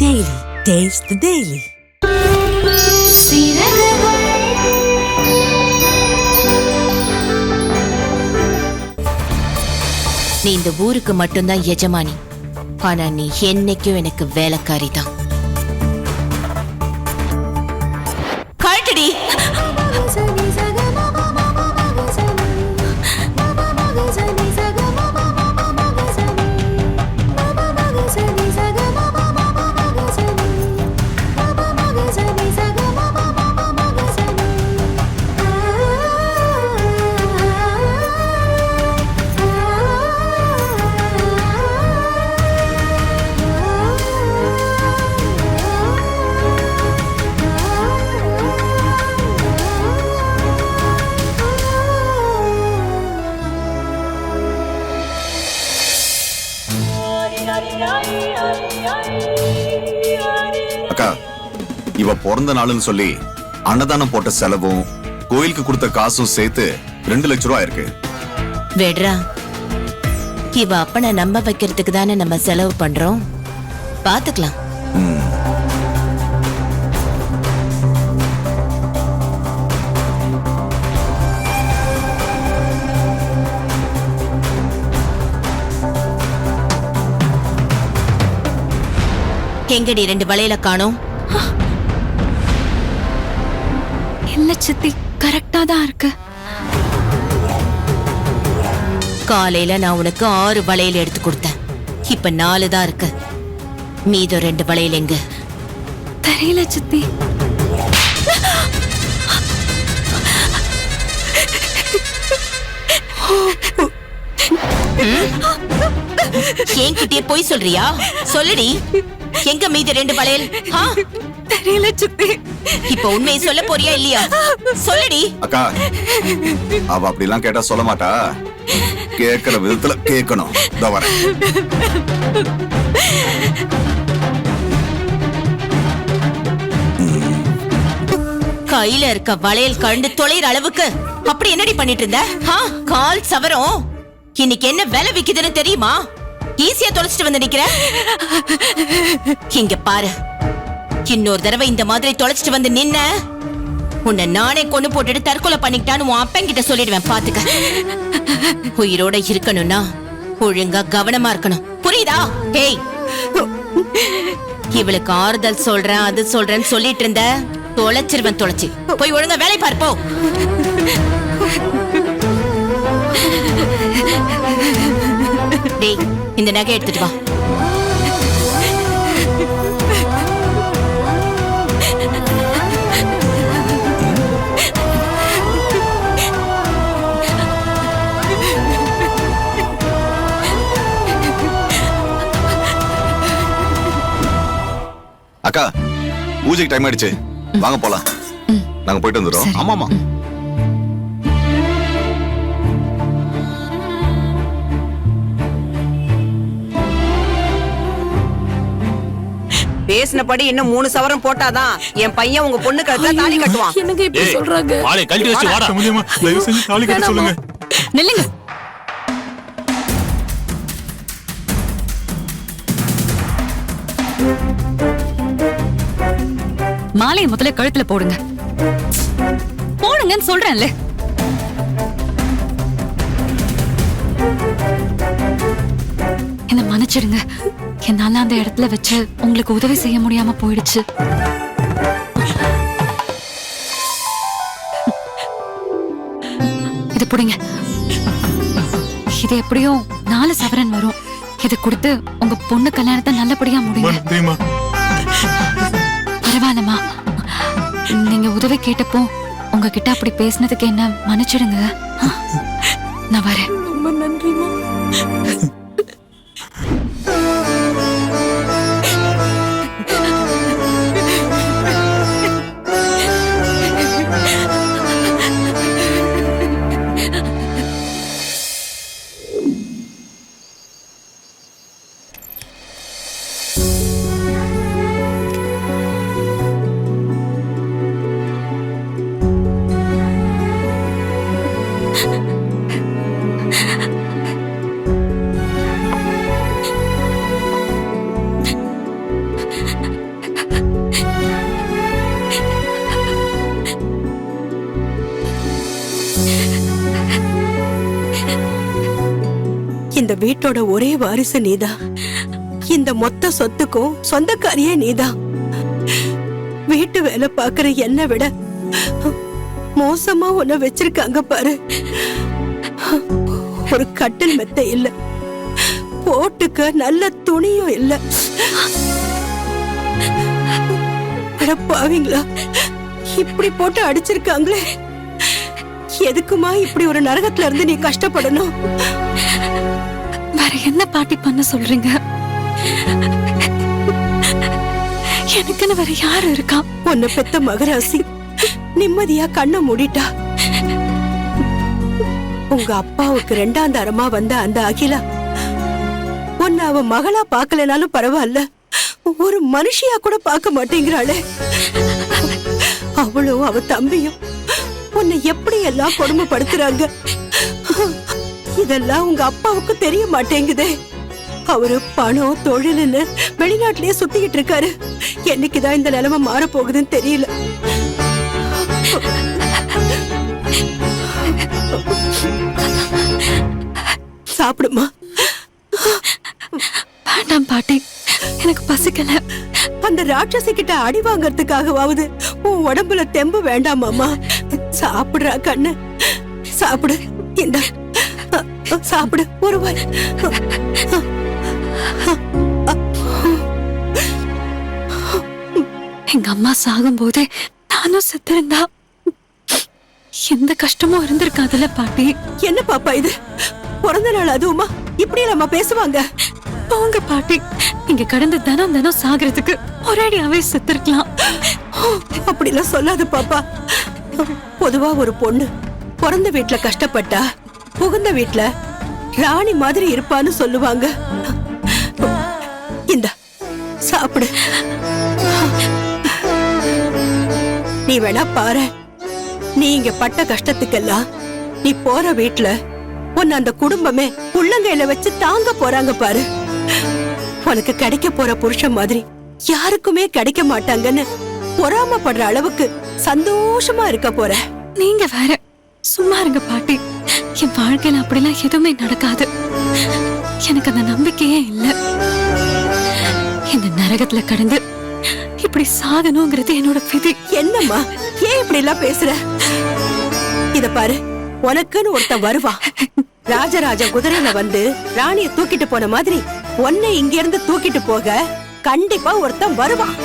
Daily. Taste the Daily. நீ இந்த ஊருக்கு மட்டும்தான் எஜமானி. ஆனா நீ என்னைக்கும் எனக்கு வேலைக்காரி தான். கழட்டடி. அக்கா, இவ பிறந்த நாளுன்னு சொல்லி அன்னதானம் போட்ட செலவும் கோயிலுக்கு கொடுத்த காசும் சேர்த்து 2 லட்சம் ரூபாய் இருக்கு. வெட்ரா, இவ அப்பனை நம்ப வைக்கிறதுக்கு தானே நம்ம செலவு பண்றோம். பாத்துக்கலாம். எங்கடி 2 வளையல காணோம்? இல்ல சித்தி, கரெக்டா தான் இருக்கு. காலையில நான் உனக்கு 6 வளையல் எடுத்து கொடுத்தேன். இப்ப 4 தான் இருக்கு. மீதம் 2 வளையல் எங்க? தெரியல சித்தி. என்கிட்டயே போய் சொல்றியா? சொல்லுடி, எங்க மீதி 2 வளையல்? தெரியல சித்தி. இப்ப உண்மையை சொல்ல போறியா இல்லையா? சொல்லுடி. அக்கா, அவ அப்படிலாம் கேட்டா சொல்ல மாட்டா. கேட்கிற விதத்துல கேட்கணும். இதோ வரேன். கையில இருக்க வளையல் கண்டு தொலைற அளவுக்கு அப்படி என்னடி பண்ணிட்டு இருந்த? கால் சவரம் இன்னைக்கு என்ன விலை விக்குதுன்னு தெரியுமா? ஈஸியா தொலைச்சிட்டு வந்து நிக்கிற. இங்க பாரு, இன்னொரு தடவை இந்த மாதிரி தொலைச்சிட்டு வந்து நின்ன உன்னை நானே கொண்டு போட்டுட்டு தற்கொலை பண்ணிக்கிட்டான்னு உன் அப்பங்கிட்ட சொல்லிடுவேன். பாத்துக்க. உயிரோட இருக்கணும்னா ஒழுங்கா கவனமா இருக்கணும். புரியுதா? டேய், இவளுக்கு ஆறுதல் சொல்றேன் அது சொல்றேன்னு சொல்லிட்டு இருந்த தொலைச்சிருவன். தொலைச்சி போய் ஒழுங்கா வேலை பார்ப்போ. டேய், இந்த நகை எடுத்துட்டு வா. அக்கா, பூஜைக்கு டைம் ஆயிடுச்சு. வாங்க போலாம். நாங்க போயிட்டு வந்துடுறோம். ஆமாமா. பேசினபடி இன்னும் 3 சவரம் போட்டாதான் என் பையன் உங்க பொண்ணு கழுத்துல தாலி கட்டுவான். என்னங்க இப்படி சொல்றாங்க? வாளை கழட்டி வச்சு வாடா. முடியுமா? தயவு செஞ்சு தாலி கட்ட சொல்லுங்க. நில்லுங்க. மாலையை முதல்ல கழுத்துல போடுங்க. போடுங்கன்னு சொல்றேன்ல. என்ன மன்னிச்சிடுங்க. என்னால அந்த இடத்துல வச்சு உங்களுக்கு உதவி செய்ய முடியாம போயிடுச்சு. இது புடிங்க. இது எப்படியும் 4 சவரன் வரும். இதை கொடுத்து உங்க பொண்ணு கல்யாணத்தை நல்லபடியா முடியுங்க. பரவாயில்லம்மா, நீங்க உதவி கேட்டப்போ உங்ககிட்ட அப்படி பேசினதுக்கு என்ன மன்னிச்சிடுங்க. நான் வரேன். ரொம்ப நன்றிமா. வீட்டோட ஒரே வாரிசு நீதான். இந்த மொத்த சொத்துக்கும் சொந்தக்காரியே நீதான். வீட்டு வேலை பாக்குற என்னை விட மோசமா உன்னை வச்சிருக்காங்க பாரு. ஒரு கட்டில் மெத்த இல்ல, போட்டுக்க நல்ல துணியும் இல்ல. பாவீங்களா, இப்படி போட்டு அடிச்சிருக்காங்களே. எதுக்குமா இப்படி ஒரு நரகத்துல இருந்து நீ கஷ்டப்படணும்? வேற என்ன பாட்டி பண்ண சொல்றீங்க? எனக்குன்னு வேற யாரு இருக்கா? உன்னை பெத்த மகராசி நிம்மதியா கண்ணை மூடிட்டா. உங்க அப்பாவுக்கு 2ஆம் தரமா வந்த அந்த அகிலா உன்னை அவ மகளா பாக்கலனாலும் பரவாயில்ல, ஒரு மனுஷியா கூட பார்க்க மாட்டேங்கிறாளே. அவளும் அவ தம்பியும் உன்னை எப்படி எல்லாம் கொடுமைப்படுத்துறாங்க. இதெல்லாம் உங்க அப்பாவுக்கு தெரிய மாட்டேங்குதே. அவரு பணம் தொழில்னு வெளிநாட்டிலேயே சுத்திக்கிட்டு இருக்காரு. என்னைக்குதான் இந்த நிலைமை மாற போகுதுன்னு தெரியல. சாப்பிடுமா? வேண்டாம் பாட்டி, எனக்கு பசிக்கல. அந்த ராட்சசி கிட்ட அடி வாங்கறதுக்காகவாவது உன் உடம்புல தெம்பு வேண்டாமாமா? சாப்பிடுறா கண்ணு, சாப்பிடு. இந்த சாப்பிடு, ஒரு வாய். எங்க அம்மா சாகும் போதே நானும் செத்திருந்தா எந்த கஷ்டமும் இருந்திருக்காதுல்ல பாட்டி. என்ன பாப்பா இது? பிறந்த நாள் அதுவுமா இப்படி நம்ம பேசுவாங்க? போங்க பாட்டி, இங்க கடந்து தினம் தினம் சாகிறதுக்கு ஒரேடியாவே செத்துருக்கலாம். அப்படிலாம் சொல்லாத பாப்பா. பொதுவா ஒரு பொண்ணு பிறந்த வீட்டுல கஷ்டப்பட்டா புகுந்த வீட்டுல ராணி மாதிரி இருப்பான்னு சொல்லுவாங்க. இந்த சாப்பிடு. நீ வேணா பாரு, நீ இங்க பட்ட கஷ்டத்துக்கெல்லாம் நீ போற வீட்டுல உன்னை அந்த குடும்பமே உள்ளங்கையில வச்சு தாங்க போறாங்க பாரு. உனக்கு கிடைக்க போற புருஷன் மாதிரி யாருக்குமே கிடைக்க மாட்டாங்கன்னு பொறாமப்படுற அளவுக்கு சந்தோஷமா இருக்க போற. நீங்க வேற சும்மா இருங்க பாட்டி. என் வாழ்க்கையில அப்படிலாம் எதுவுமே நடக்காது. எனக்கு அந்த நம்பிக்கையே இல்ல. இந்த நரகத்துல கடந்து இப்படி சாகணுங்கிறது என்னோட விதி. என்னம்மா, ஏன் இப்படி எல்லாம் பேசுற? இத பாரு, உனக்குன்னு ஒருத்தன் வருவான். ராஜராஜ குதிரையில வந்து ராணிய தூக்கிட்டு போன மாதிரி உன்னை இங்க இருந்து தூக்கிட்டு போக கண்டிப்பா ஒருத்தன் வருவான்.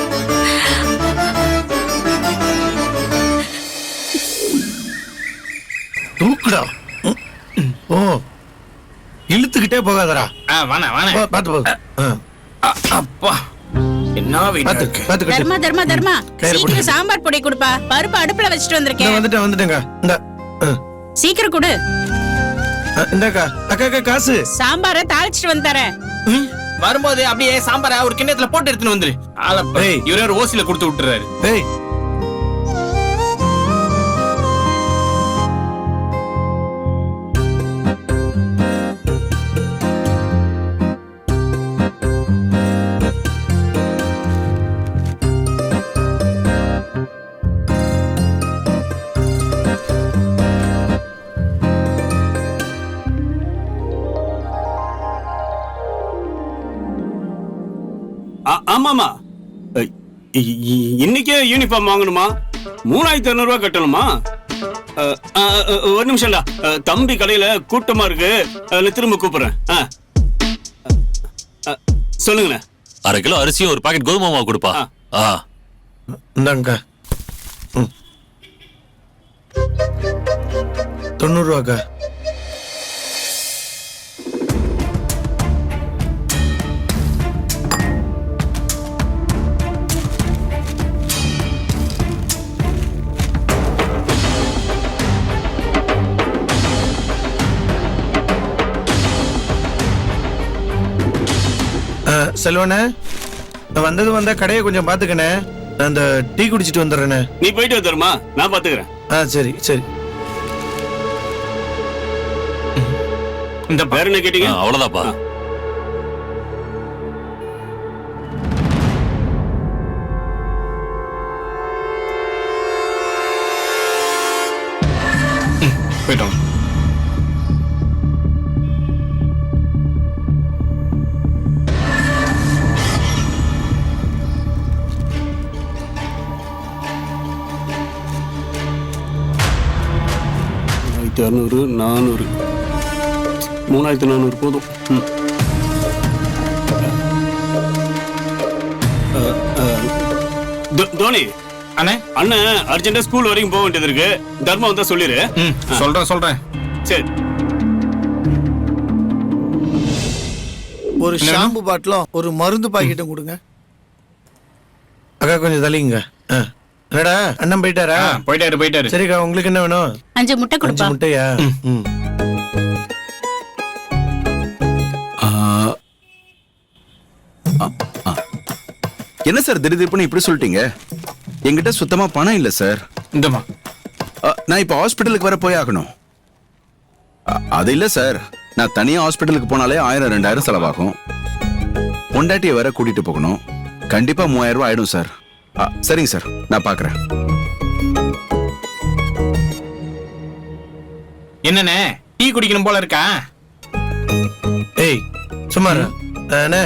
தூக்குடா. ஓ, இழுத்துக்கிட்டே போகாதடா. வாணா வாணா பாத்து போ. அப்பா என்ன பாத்து பாத்து. தர்மா தர்மா தர்மா, சீக்கிரம் சாம்பார் பொடி கொடுப்பா. பருப்பு அடுப்புல வச்சிட்டு வந்திருக்கேன். வந்துட்டேங்க. இந்த சீக்கிரம் கொடு. இந்தாக்கா. அக்கா அக்கா காசு. சாம்பாரை தாளிச்சிட்டு வந்து தரேன். வரும்போது அப்படியே சாம்பார ஒரு கிண்ணத்துல போட்டு எடுத்துன்னு வந்துரு. இவரே ஒரு ஓசில கொடுத்து விட்டுறாரு. டேய், ஆமாமா, இன்னைக்கே யூனிஃபார்ம் வாங்கணுமா? 3500 ரூபாய் கட்டணுமா? ஒரு நிமிஷம்டா, தம்பி கடையில கூட்டமா இருக்கு, திரும்ப கூப்பிடுறேன். சொல்லுங்கண்ணே. 1/2 கிலோ அரிசியும் ஒரு பாக்கெட் கோதுமை மாவு கொடுப்பா. இந்தாங்க. 90 ரூபாக்கா. செல்வனே, வந்தது வந்தா கடையை கொஞ்சம் பாத்துக்கணே. நான் அந்த டீ குடிச்சிட்டு வந்துடுறேனே. நீ போயிட்டு வந்துருமா, நான் பாத்துக்கிறேன். சரி சரி. இந்த பேர் என்ன கேட்டீங்க? அவ்வளவுதாப்பா. போயிட்டோம். 3600 400 3400 போதும். தோனி அண்ணே அண்ணன் அர்ஜென்டா ஸ்கூல் வரைக்கும் போக வேண்டியது இருக்கு. தர்மா வந்தா சொல்லிரு. சொல்றேன் சரி. ஒரு ஷாம்பு பாட்டிலும் ஒரு மருந்து பாக்கெட்டும் கொடுங்க. அக்கா கொஞ்சம் தள்ளிங்க. என்னடா அண்ணன் போயிட்டாரா? போயிட்டாரு. சரிக்கா, உங்களுக்கு என்ன வேணும்? 5 முட்டை 5 கொடுப்பா. முட்டையா? ம். என்ன சார் திடீர்னு இப்படி சொல்லிட்டீங்க? என்கிட்ட சுத்தமா பணம் இல்ல சார். இந்தமா நான் இப்ப ஹாஸ்பிட்டலுக்கு வர போய் ஆகணும். அது இல்ல சார், நான் தனியா ஹாஸ்பிட்டலுக்கு போனாலே 1000-2000 செலவாகும். பொண்டாட்டியை வேற கூட்டிட்டு போகணும். கண்டிப்பா 3000 ரூபாய் ஆயிடும் சார். சரிங்க சார், நான் பாக்குறேன். என்னண்ணே டீ குடிக்கணும் போல இருக்கா? ஏய் சும்மா இரு. அண்ணே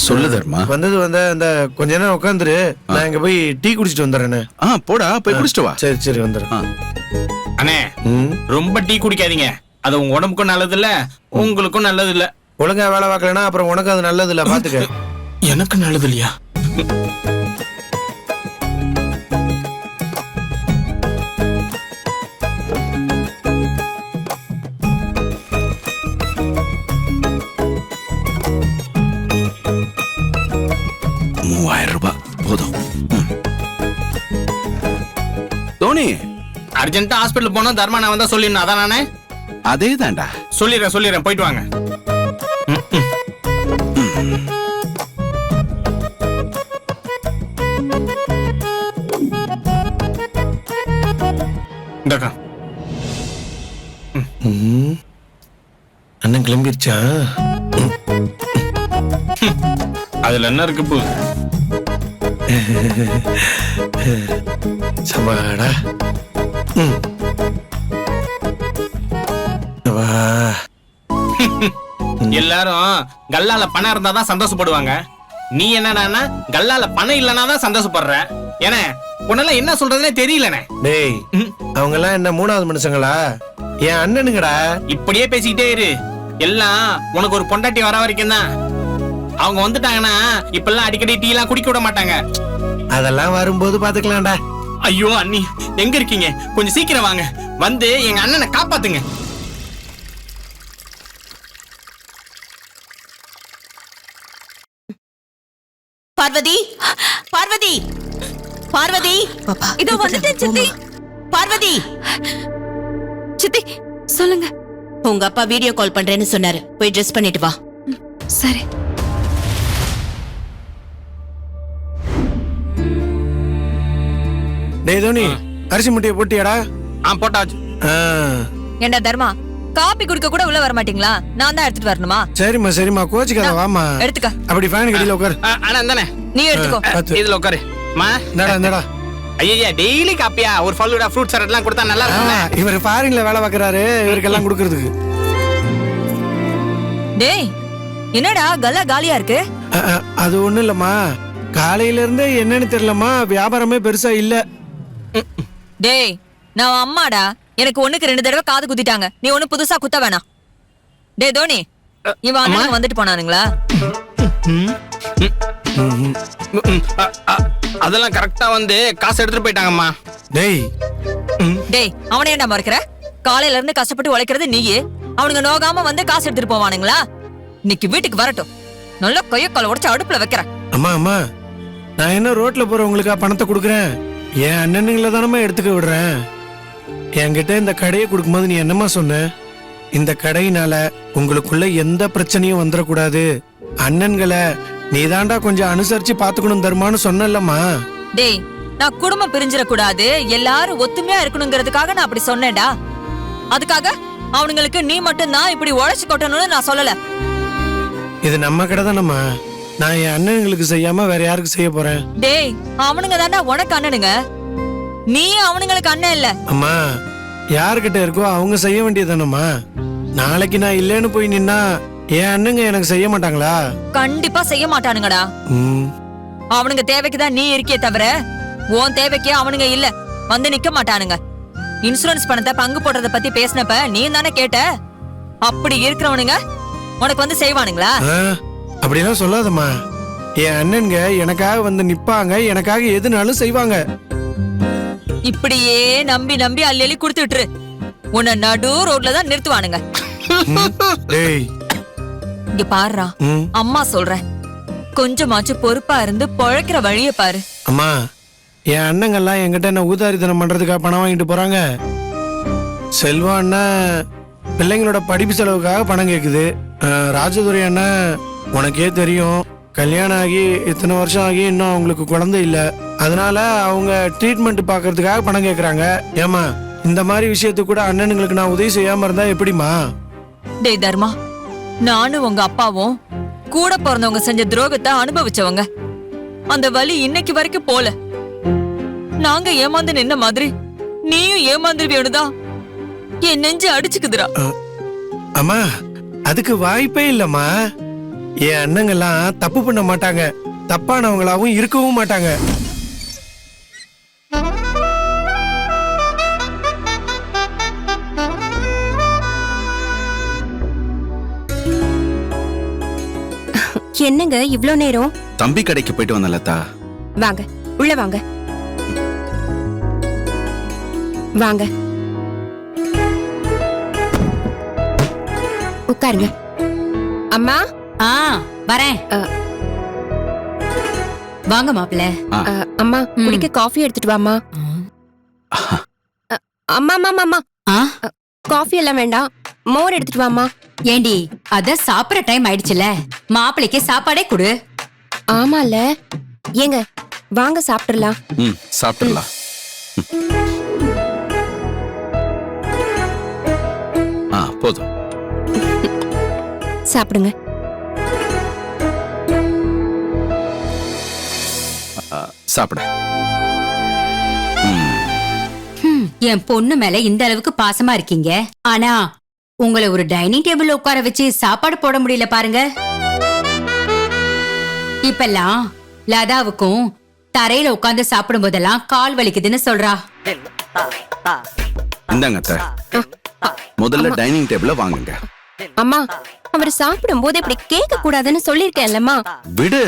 சொல்லு தர்மா. வந்தது அந்த கொஞ்ச நேரம் உட்காந்துரு, நான் இங்க போய் டீ குடிச்சிட்டு வந்துடுறேனே. போடா போய் குடிச்சிட்டு வா. சரி வந்துடுறேன். அண்ணே ரொம்ப டீ குடிக்காதீங்க, அது உங்க உடம்புக்கும் நல்லது இல்ல, உங்களுக்கும் நல்லது இல்ல. ஒழுங்கா வேலை பார்க்கலன்னா அப்புறம் உனக்கு அது நல்லது இல்ல, பாத்துக்க. எனக்கு நல்லது இல்லையா? ரூபாய் போதும். தோனி அர்ஜென்ட்டா ஹாஸ்பிடல் போனா தர்மா நான் வந்தா சொல்லிடணும், அதான் நானே. அதே தான்டா. சொல்லிடுறேன், போயிட்டு வாங்க. இந்தக்கா அண்ணன் கிளம்பிருச்சா? அதுல என்ன இருக்கு போ? சமாடா. எல்லாரும் கல்லால பணம் இருந்தாதான் சந்தோஷப்படுவாங்க. நீ என்னன்னா கல்லால பணம் இல்லனா தான் சந்தோஷப்படுற. ஏன்னா உன்னால என்ன சொல்றதுனே தெரியலனே. டேய், அவங்க எல்லாம் என்ன மூணாவது மனுஷங்களா? என் அண்ணனுங்கடா. இப்படியே பேசிக்கிட்டே இரு, எல்லாம் உனக்கு ஒரு பொண்டாட்டி வர வரைக்கும் தான். அவங்க வந்துட்டாங்கன்னா இப்பெல்லாம் அடிக்கடி டீ எல்லாம் குடிக்க விட மாட்டாங்க. அதெல்லாம் வரும்போது பாத்துக்கலாம்டா. ஐயோ அண்ணி எங்க இருக்கீங்க? கொஞ்சம் சீக்கிரம் வாங்க, வந்து எங்க அண்ணனை காப்பாத்துங்க. பார்வதி, பார்வதி, பார்வதி, இதோ வந்துட்டேன் சித்தி. பார்வதி. சித்தி சொல்லுங்க. உங்க அப்பா வீடியோ கால் பண்றேன்னு சொன்னாரு, போய் ட்ரெஸ் பண்ணிட்டு வா. சரி. டேய் தோனி, அரிசி முட்டையை போட்டியாடா? போட்டாச்சு. ஏண்டா தர்மா, காபி குடிக்க கூட உள்ள வர மாட்டீங்களா? நான் தான் எடுத்துட்டு வரணுமா? சரிம்மா கோச்சிக்காத, வாமா. எடுத்துக்க. அப்படி ஃபேன் கடியில உட்காரு. அண்ணா தானே, நீ எடுத்துக்கோ. இதுல உட்காரு. இந்தடா. ஐயா டெய்லி காப்பியா? ஒரு ஃபலூடா ஃப்ரூட் சாலட் எல்லாம் கொடுத்தா நல்லா இருக்கும். இவர் ஃபாரின்ல வேலை பார்க்கறாரு, இவருக்கெல்லாம் கொடுக்கறதுக்கு. டேய் என்னடா கல்லா காலியா இருக்கு? அது ஒண்ணும் இல்லம்மா, காலையில இருந்து என்னன்னு தெரியலம்மா, வியாபாரமே பெருசா இல்ல. டேய் நான் அம்மாடா, எனக்கு ஒண்ணுக்கு 2 தடவை காது குத்திட்டாங்க, நீ ஒண்ணு புதுசா குத்த வேணாம். டேய் தோனி, இவன் அண்ணன் வந்துட்டு போனானுங்களா? அதெல்லாம் கரெக்டா வந்து காசு எடுத்துட்டு போயிட்டாங்கம்மா. டேய் அவனை ஏன்டா மறக்கிற? காலையில இருந்து கஷ்டப்பட்டு உழைக்கிறது நீயே, அவனுங்க நோகாம வந்து காசு எடுத்துட்டு போவானுங்களா? இன்னைக்கு வீட்டுக்கு வரட்டும், நல்ல கைய கால உடைச்சு அடுப்புல வைக்கிறேன். அம்மா நான் என்ன ரோட்ல போறவங்களுக்கா பணத்தை கொடுக்குறேன்? என் அண்ணனுங்களை தானம்மா எடுத்துக்க விடுறேன். என்கிட்ட இந்த கடையை கொடுக்கும்போது நீ என்னம்மா சொன்ன? இந்த கடையினால உங்களுக்குள்ள எந்த பிரச்சனையும் வந்துடக்கூடாது, அண்ணன்களை நீ தாண்டா கொஞ்சம் அனுசரிச்சு பாத்துக்கணும் தர்மான்னு சொன்னல்லம்மா. டேய் நான் குடும்பம் பிரிஞ்சிட கூடாது, எல்லாரும் ஒத்துமையா இருக்கணுங்கிறதுக்காக நான் அப்படி சொன்னேன்டா. அதுக்காக அவனுங்களுக்கு நீ மட்டும் தான் இப்படி உழைச்சு கொட்டணும்னு நான் சொல்லல. இது நம்ம கடை தானம்மா, நான் என் அண்ணனுங்களுக்கு செய்யாம வேற யாருக்கு செய்ய போறேன்? டேய் அவனுங்க தாண்டா உனக்கு அண்ணனுங்க, நீ அவனுங்களுக்கு அண்ணன் இல்ல. அம்மா யாருக்கிட்ட இருக்கோ அவங்க செய்ய வேண்டியதானம்மா. நாளைக்கு நான் இல்லைன்னு போய் நின்னா என் அண்ணங்க எனக்கு செய்ய மாட்டாங்களா? கண்டிப்பா செய்ய மாட்டானுங்கடா. அவனுங்க தேவைக்குதான் நீ இருக்கே தவிர உன் தேவைக்கு அவனுங்க இல்ல, வந்து நிக்க மாட்டானுங்க. இன்சூரன்ஸ் பணத்தை பங்கு போடுறத பத்தி பேசினப்ப நீ தானே கேட்ட. அப்படி இருக்கிறவனுங்க உனக்கு வந்து செய்வானுங்களா? அப்படியெல்லாம் சொல்லாதம்மா. என் அண்ணனுங்க எனக்காக வந்து நிப்பாங்க, எனக்காக எதுனாலும் செய்வாங்க. இப்படியே நம்பி நம்பி அள்ளி அள்ளி குடுத்துட்டு உன்னை நடு ரோட்ல தான் நிறுத்துவானுங்க. டேய் இங்க பாருடா, அம்மா சொல்றேன், கொஞ்சமாச்சும் பொறுப்பா இருந்து பொழைக்கிற வழிய பாரு. அம்மா, என் அண்ணங்கெல்லாம் என்கிட்ட என்ன ஊதாரித்தனம் பண்றதுக்காக பணம் வாங்கிட்டு போறாங்க. செல்வா அண்ணன் பிள்ளைங்களோட படிப்பு செலவுக்காக பணம் கேக்குது. ராஜதுரை அண்ணன் உனக்கே தெரியும், கல்யாணம் ஆகி இத்தனை வருஷம் ஆகி இன்னும் அவங்களுக்கு குழந்தை இல்ல, அதனால அவங்க ட்ரீட்மெண்ட் பாக்குறதுக்காக பணம் கேக்குறாங்க. ஏமா, இந்த மாதிரி விஷயத்துக்கு கூட அண்ணனுங்களுக்கு நான் உதவி செய்யாம இருந்தா எப்படிமா? டேய் தர்மா, நானும் உங்க அப்பாவும் கூட பிறந்தவங்க செஞ்ச துரோகத்தை அனுபவிச்சவங்க. அந்த வலி இன்னைக்கு வரைக்கும் போல. நாங்க ஏமாந்து நின்ன மாதிரி நீயும் ஏமாந்துருவியோனுதான் என் நெஞ்சு அடிச்சுக்குதுரா. அம்மா, அதுக்கு வாய்ப்பே இல்லம்மா. என் அண்ணங்கெல்லாம் தப்பு பண்ண மாட்டாங்க, தப்பானவங்களாவும் இருக்கவும் மாட்டாங்க. என்னங்க இவ்ளோ நேரம்? தம்பி கடைக்கு போயிட்டு வந்தேன் லதா. வாங்க, உள்ள வாங்க. வாங்க உட்காருங்க. அம்மா. வரேன். வாங்க மாப்பிள்ள. அம்மா, குடிக்க காஃபி எடுத்துட்டு வாமா. அம்மா அம்மா அம்மா, காஃபி எல்லாம் வேண்டாம், மோர் எடுத்துட்டு வாமா. ஏண்டி, அத சாப்பிடுற டைம் ஆயிடுச்சுல, மாப்பிளைக்கு சாப்பாடே கொடு. ஆமால. ஏங்க வாங்க சாப்பிடலாம். சாப்பிடலாம். போதும், சாப்பிடுங்க. சாப்பிட. என் பொண்ணு மேல இந்த அளவுக்கு பாசமா இருக்கீங்க, ஆனா உங்களை ஒரு டைனிங் டேபிள் உட்கார வச்சு சாப்பாடு போட முடியல பாருங்க. இப்பெல்லாம் லதாவுக்கும் தரையில உட்கார்ந்து சாப்பிடும் போதெல்லாம் கால் வலிக்குதுன்னு சொல்றா. இந்தாங்க அத்தை, முதல்ல டைனிங் டேபிள வாங்குங்க. அம்மா, அவர் சாப்பிடும் போது இப்படி கேட்க கூடாதுன்னு சொல்லிருக்கேன்லம்மா. விடு,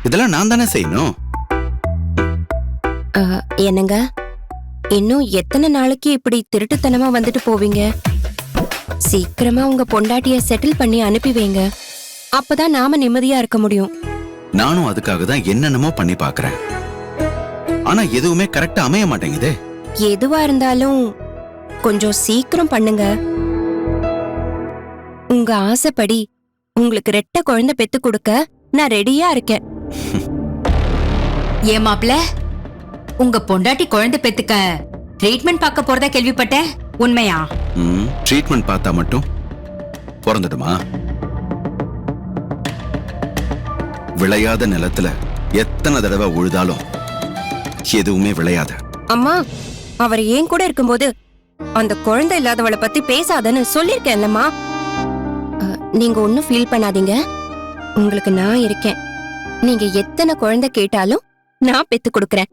இதெல்லாம் நான் தானே செய்யணும். என்னங்க, இன்னும் எத்தனை நாளைக்கு இப்படி திருட்டுத்தனமா வந்துட்டு போவீங்க? சீக்கிரமா உங்க பொண்டாட்டிய செட்டில் பண்ணி அனுப்பி வைங்க, அப்பதான் நாம நிம்மதியா இருக்க முடியும். நானும் அதுக்காக தான் என்னென்னமோ பண்ணி பாக்குறேன், ஆனா எதுவுமே கரெக்டா அமைய மாட்டேங்குதே. எதுவா இருந்தாலும் கொஞ்சம் சீக்கிரம் பண்ணுங்க. உங்க ஆசைப்படி உங்களுக்கு ரெட்டை குழந்தை பெத்து கொடுக்க நான் ரெடியா இருக்கேன். ஏன் மாப்பிள்ள, உங்க பொண்டாட்டி குழந்தை பெத்துக்க ட்ரீட்மெண்ட் பார்க்க போறதா கேள்விப்பட்டேன், உண்மையா? ட்ரீட்மெண்ட் பார்த்தா மட்டும் பிறந்துடுமா? விளையாத நிலத்துல எத்தனை தடவை உழுதாலும் எதுவுமே விளையாது. அம்மா, அவர் ஏன் கூட இருக்கும்போது அந்த குழந்தை இல்லாதவளை பத்தி பேசாதன்னு சொல்லிருக்கேன்லம்மா. நீங்க ஒன்னும் ஃபீல் பண்ணாதீங்க, உங்களுக்கு நான் இருக்கேன். நீங்க எத்தனை குழந்தை கேட்டாலும் நான் பெத்து கொடுக்கறேன்.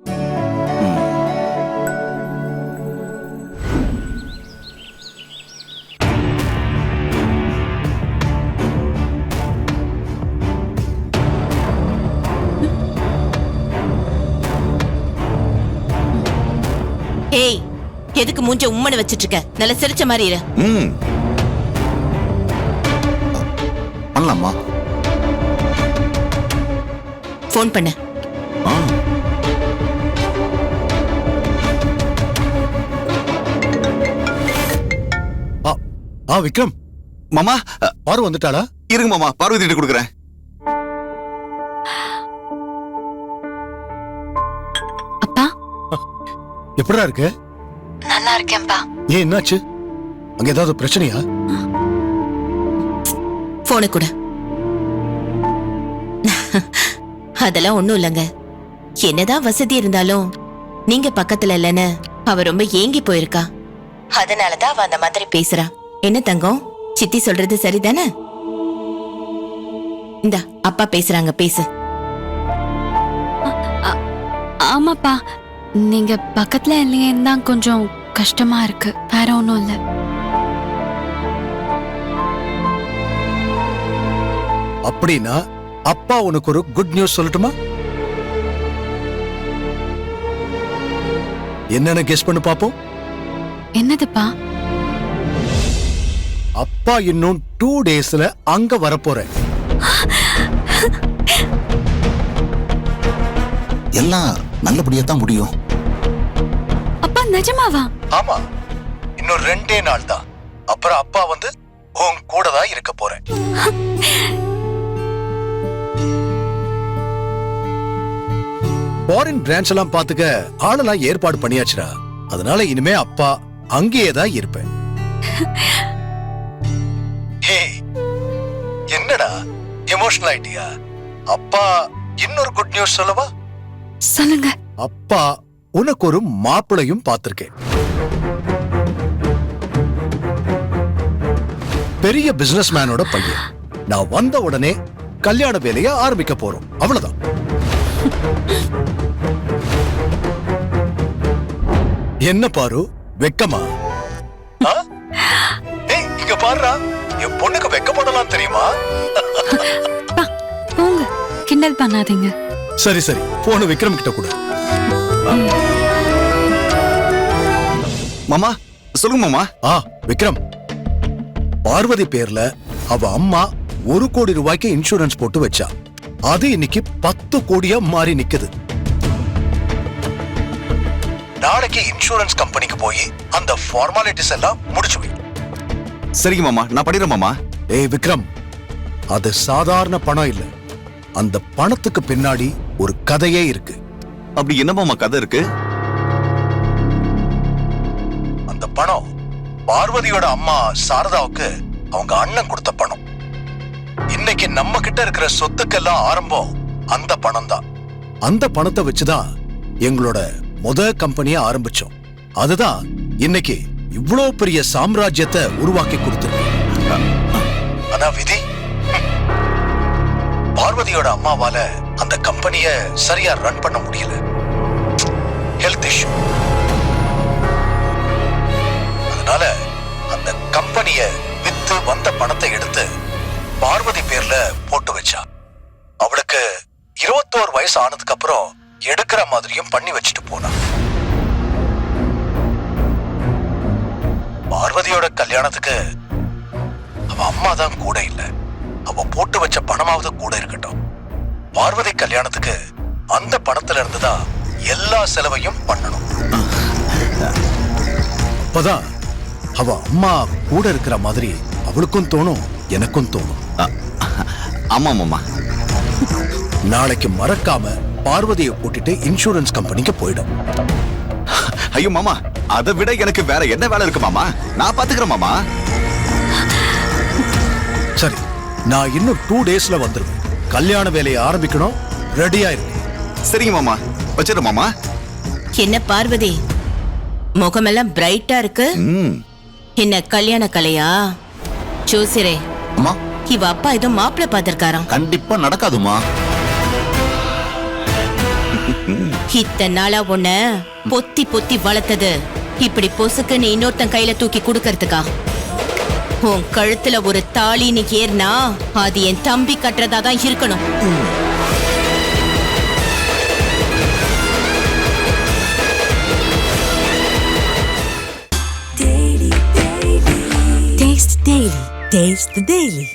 ஏய், எதுக்கு மூஞ்ச உம்மன வச்சிட்டு இருக்க? நல்ல சிரிச்ச மாதிரி இரு. பண்ணலாமா? ஃபோன் பண்ணு. விக்ரம் மாமா, பாரு வந்துட்டாளா? இருங்க மாமா, பார்வதி கிட்ட கொடுக்குறேன். அப்பா, எப்படிடா இருக்கு? நல்லா இருக்கேன்பா. ஏன், என்னாச்சு? அங்க ஏதாவது பிரச்சனையா? போனு கூட. அதெல்லாம் ஒண்ணும் இல்லங்க. என்னதான் வசதி இருந்தாலும் நீங்க பக்கத்துல இல்லன்னு அவ ரொம்ப ஏங்கி போயிருக்கா. அதனாலதான் அவ அந்த மாதிரி பேசுறா. என்ன தங்கம், சித்தி சொல்றது சரிதானே? இந்த அப்பா பேசுறாங்க, பேசு. ஆமாப்பா, நீங்க பக்கத்துல இல்லையேன்னு தான் கொஞ்சம் கஷ்டமா இருக்கு, வேற ஒண்ணும் இல்ல. அப்படின்னா அப்பா உனக்கு ஒரு குட் நியூஸ் சொல்லட்டுமா? என்னன்னு கெஸ் பண்ணு பாப்போம். என்னதுப்பா? அப்பா இன்னும் 2 டேஸ்ல அங்க வரப்போறேன். எல்லாம் நல்லபடியா தான் முடியும். அப்பா நிஜமாவா? ஆமா, இன்னும் 2 நாள் தான். அப்புறம் அப்பா வந்து உன் கூட தான் இருக்க போறேன். ஃபாரின் பிரான்ச் எல்லாம் பாத்துக்க ஆளெல்லாம் ஏற்பாடு பண்ணியாச்சுடா. அதனால இனிமே அப்பா அங்கேயே தான் இருப்பேன். என்னடா எமோஷனல் ஆயிட்டியா? அப்பா இன்னொரு குட் நியூஸ் சொல்லவா? சொல்லுங்க. அப்பா உனக்கு ஒரு மாப்பிளையும் பார்த்திருக்கேன். பெரிய பிசினஸ் மேனோட பையன். நான் வந்த உடனே கல்யாண வேலையை ஆரம்பிக்க போறோம், அவ்வளவுதான். என்ன பாரு, வெக்கமா? இங்க பாருடா, என் பொண்ணுக்கு வெக்கப்படலாம் தெரியுமா? போங்க, கிண்டல் பண்ணாதீங்க. சரி சரி, போன விக்ரம் கிட்ட கூட. மாமா சொல்லுங்க மாமா. விக்ரம், பார்வதி பேர்ல அவ அம்மா 1 கோடி ரூபாய்க்கு இன்சூரன்ஸ் போட்டு வச்சா. அது இன்னைக்கு 10 கோடியா மாறி நிக்குது. நாளைக்கு இன்சூரன்ஸ் கம்பெனிக்கு போய் அந்த ஃபார்மாலிட்டிஸ் எல்லாம் முடிச்சு வை. சரிங்க மாமா, நான் படிக்கிறேன் மாமா. ஏய் விக்ரம், அது சாதாரண பணம் இல்ல. அந்த பணத்துக்கு பின்னாடி ஒரு கதையே இருக்கு. அப்படி என்ன மாமா கதை இருக்கு? அந்த பணம் பார்வதியோட அம்மா சாரதாவுக்கு அவங்க அண்ணன் கொடுத்த பணம். இன்னைக்கு நம்ம கிட்ட இருக்கிற சொத்துக்கெல்லாம் ஆரம்பம் அந்த பணம் தான். அந்த பணத்தை வச்சுதான் எங்களோட கம்பெனியை ஆரம்பிச்சோம். அதுதான் இன்னைக்கு இவ்வளவு பெரிய சாம்ராஜ்யத்தை உருவாக்கி கொடுத்திருக்கு. ஆனா விதி, பார்வதியோட அம்மாவால அந்த கம்பெனியை சரியா ரன் பண்ண முடியல. Health issue. அதனால அந்த கம்பெனியை வித்து வந்த பணத்தை எடுத்து பார்வதி பேர்ல போட்டு வச்சா. அவளுக்கு 21 வயசு ஆனதுக்கு அப்புறம் எடுக்கிற மாதிரியும் பண்ணி வச்சுட்டு போனா. பார்வதியோட கல்யாணத்துக்கு அவ அம்மா தான் கூட இல்ல. அவ போட்டு வச்ச பணமாவது கூட இருக்கட்டும். பார்வதி கல்யாணத்துக்கு அந்த பணத்துல இருந்துதான் எல்லா செலவையும் பண்ணணும். அப்பதான் அவ அம்மா கூட இருக்கிற மாதிரி அவளுக்கும் தோணும், எனக்கும் தோணும். ஆமா மாமா. நாளைக்கு மறக்காம பார்வதியை கூட்டிட்டு இன்சூரன்ஸ் கம்பெனிக்கு போயிடும். ஐயோ மாமா, அதை விட எனக்கு வேற என்ன வேலை இருக்கு மாமா? நான் பாத்துக்கிறேன் மாமா. சரி, நான் இன்னும் 2 டேஸ்ல வந்துருவேன். கல்யாண வேலையை ஆரம்பிக்கணும், ரெடியா இருக்கு. சரிங்க மாமா, வச்சிரு மாமா. என்ன பார்வதி, முகமெல்லாம் பிரைட்டா இருக்கு. என்ன கல்யாண கலையா? ஜோசியரே, இவ அப்பா ஏதோ மாப்பிள்ளை பார்த்திருக்காராம். கண்டிப்பா நடக்காதுமா. இத்தனை நாளா உன்ன பொத்தி பொத்தி வளர்த்தது இப்படி பொசுக்குன்னு இன்னொருத்தன் கையில தூக்கி கொடுக்கறதுக்கா? உன் கழுத்துல ஒரு தாலி நீ ஏறினா அது என் தம்பி கட்டுறதா தான் இருக்கணும். Taste Daily. Taste the Daily.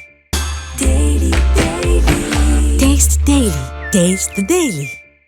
Taste Daily. Taste the Daily.